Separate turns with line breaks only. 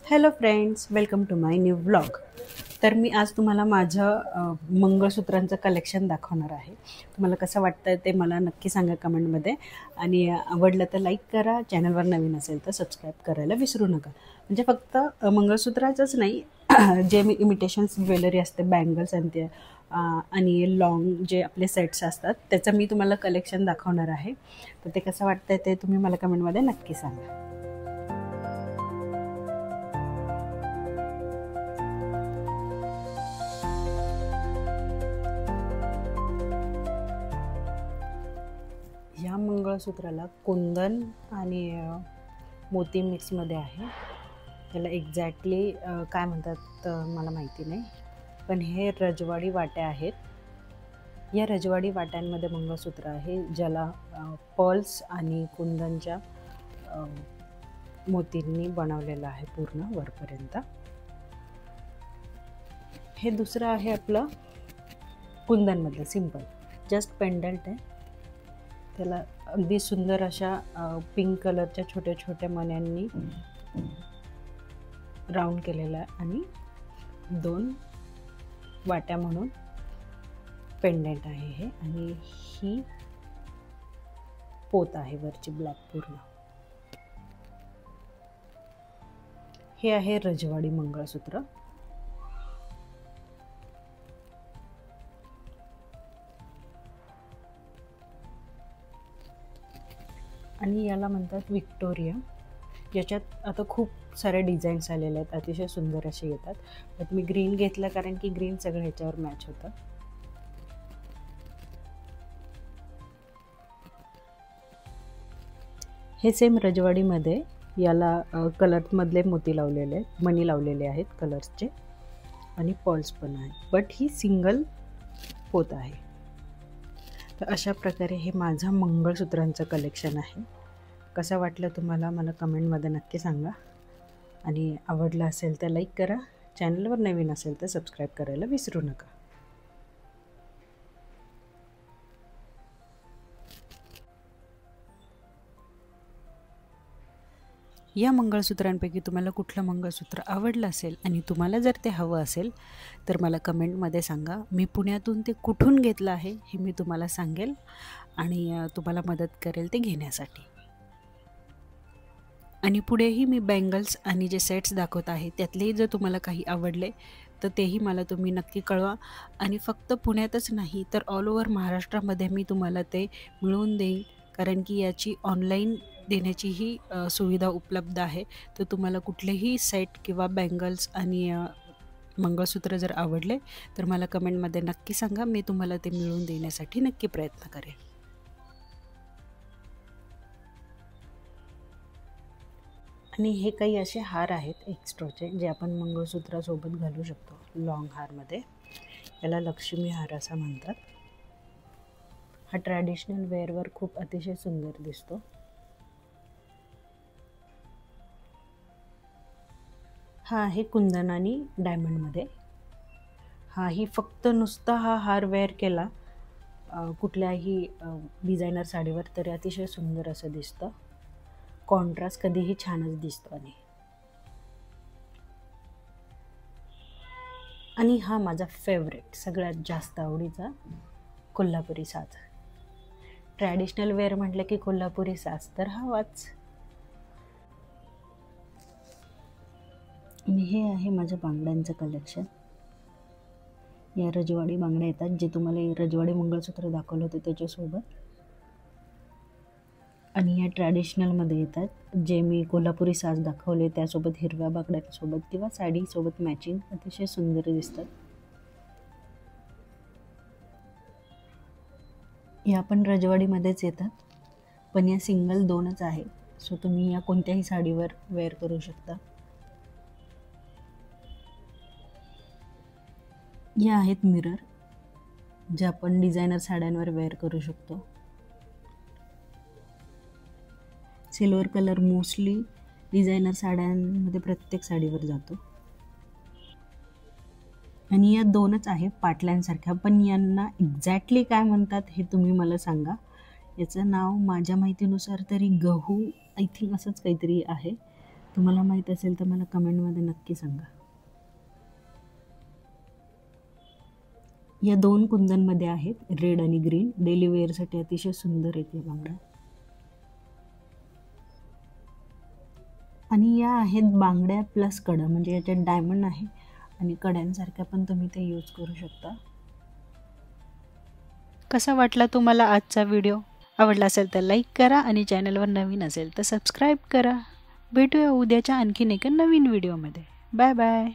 Hello friends, welcome to my new vlog. तर मी आज तुम्हाला माझं मंगळसूत्रांचं कलेक्शन दाखवणार आहे. तुम्हाला कसं वाटतं ते मला नक्की सांगा कमेंटमध्ये. आणि आवडलं तर लाईक करा, चॅनलवर नवीन असेल तर सबस्क्राईब करायला विसरू नका. म्हणजे फक्त मंगळसूत्राचंच नाही, जे मी इमिटेशन्स ज्वेलरी असते, बँगल्स आणि ते आणि लॉंग जे आपले सेट्स असतात त्याचं मी तुम्हाला कलेक्शन दाखवणार आहे. तर ते कसं वाटतं ते तुम्ही मला कमेंटमध्ये नक्की सांगा. ह्या मंगळसूत्राला कुंदन आणि मोती मिक्समध्ये आहे. त्याला एक्झॅक्टली काय म्हणतात मला माहिती नाही, पण हे रजवाडी वाट्या आहेत. या रजवाडी वाट्यांमध्ये मंगळसूत्र आहे, ज्याला पर्ल्स आणि कुंदनच्या मोतींनी बनवलेलं आहे पूर्ण वरपर्यंत. हे दुसरं आहे आपलं कुंदनमधलं सिंपल जस्ट पेंडंट आहे. त्याला अगदी सुंदर अशा पिंक कलरच्या छोट्या छोट्या मण्यांनी राऊंड केलेला आहे आणि 2 वाट्या म्हणून पेंडंट आहे हे. आणि ही पोत आहे वरची ब्लॅक पूर्ण. हे आहे रजवाडी मंगळसूत्र. आणि याला म्हणतात व्हिक्टोरिया. याच्यात आता खूप साऱ्या डिझाईन्स आलेल्या आहेत, अतिशय सुंदर असे येतात. बट मी ग्रीन घेतलं कारण की ग्रीन सगळं ह्याच्यावर मॅच होतं. हे सेम रजवाडीमध्ये याला कलरमधले मोती लावलेले आहेत, मणी लावलेले आहेत कलर्सचे, आणि पर्ल्स पण आहे. बट ही सिंगल पोत आहे. तर अशा प्रकारे हे माझं मंगळसूत्रांचं कलेक्शन आहे. कसं वाटलं तुम्हाला मला कमेंटमध्ये नक्की सांगा. आणि आवडलं असेल तर लाईक करा, चॅनलवर नवीन असेल तर सबस्क्राईब करायला विसरू नका. या मंगळसूत्रांपैकी तुम्हाला कुठलं मंगळसूत्र आवडलं असेल आणि तुम्हाला जर ते हवं असेल तर मला कमेंटमध्ये सांगा. मी पुण्यातून ते कुठून घेतलं आहे हे मी तुम्हाला सांगेल आणि तुम्हाला मदत करेल ते घेण्यासाठी. आणि पुढेही मी बँगल्स आणि जे सेट्स दाखवत आहे त्यातलेही जर तुम्हाला काही आवडले तर तेही मला तुम्ही नक्की कळवा. आणि फक्त पुण्यातच नाही तर ऑल ओव्हर महाराष्ट्रामध्ये मी तुम्हाला ते मिळवून देईन, कारण की याची ऑनलाईन देण्याचीही सुविधा उपलब्ध आहे. तर तुम्हाला कुठलेही सेट किंवा बँगल्स आणि मंगळसूत्र जर आवडले तर मला कमेंटमध्ये नक्की सांगा. मी तुम्हाला ते मिळवून देण्यासाठी नक्की प्रयत्न करेन. आणि हे काही असे हार आहेत एक्स्ट्राचे जे आपण मंगळसूत्रासोबत घालू शकतो लॉंग हारमध्ये. याला लक्ष्मी हार असं म्हणतात. हा ट्रॅडिशनल वेअरवर खूप अतिशय सुंदर दिसतो. हा आहे कुंदन आणि डायमंडमध्ये. ही फक्त नुसता हा हार वेअर केला कुठल्याही डिझायनर साडीवर तरी अतिशय सुंदर असं दिसतं. कॉन्ट्रास्ट कधीही छानच दिसतो. आणि हा माझा फेवरेट सगळ्यात जास्त आवडीचा कोल्हापुरी साज. ट्रॅडिशनल वेअर म्हटलं की कोल्हापुरी साज तर हवाच. आणि हे आहे माझ्या बांगड्यांचं कलेक्शन. या रजवाडी बांगड्या येतात जे तुम्हाला रजवाडी मंगळसूत्र दाखवलं होतं त्याच्यासोबत. आणि या ट्रॅडिशनलमध्ये येतात जे मी कोल्हापुरी साज दाखवले त्यासोबत हिरव्या बांगड्यांसोबत किंवा साडीसोबत मॅचिंग अतिशय सुंदर दिसतात. या पण रजवाडीमध्येच येतात, पण या सिंगल 2च आहे. सो तुम्ही या कोणत्याही साडीवर वेअर करू शकता. या आहेत मिरर जे आपण डिझायनर साड्यांवर वेअर करू शकतो. सिल्वर कलर मोस्टली डिझायनर साड्यांमध्ये प्रत्येक साडीवर जातो. आणि या 2च आहे पाटल्यांसारख्या, पण यांना एक्झॅक्टली काय म्हणतात हे तुम्ही मला सांगा. याचं नाव माझ्या माहितीनुसार तरी गहू आय थिंक असंच काहीतरी आहे. तुम्हाला माहीत असेल तर मला कमेंटमध्ये नक्की सांगा. या 2 कुंदनमध्ये आहेत, रेड आणि ग्रीन. डेली वेअरसाठी अतिशय सुंदर आहेत या बांगड्या. आणि या आहेत बांगड्या प्लस कडा, म्हणजे याच्यात डायमंड आहे आणि कड्यांसारख्या पण तुम्ही ते यूज करू शकता. कसा वाटला तुम्हाला आजचा व्हिडिओ? आवडला असेल तर लाईक करा आणि चॅनलवर नवीन असेल तर सबस्क्राईब करा. भेटूया उद्याच्या आणखीन एका नवीन व्हिडिओमध्ये. Bye bye.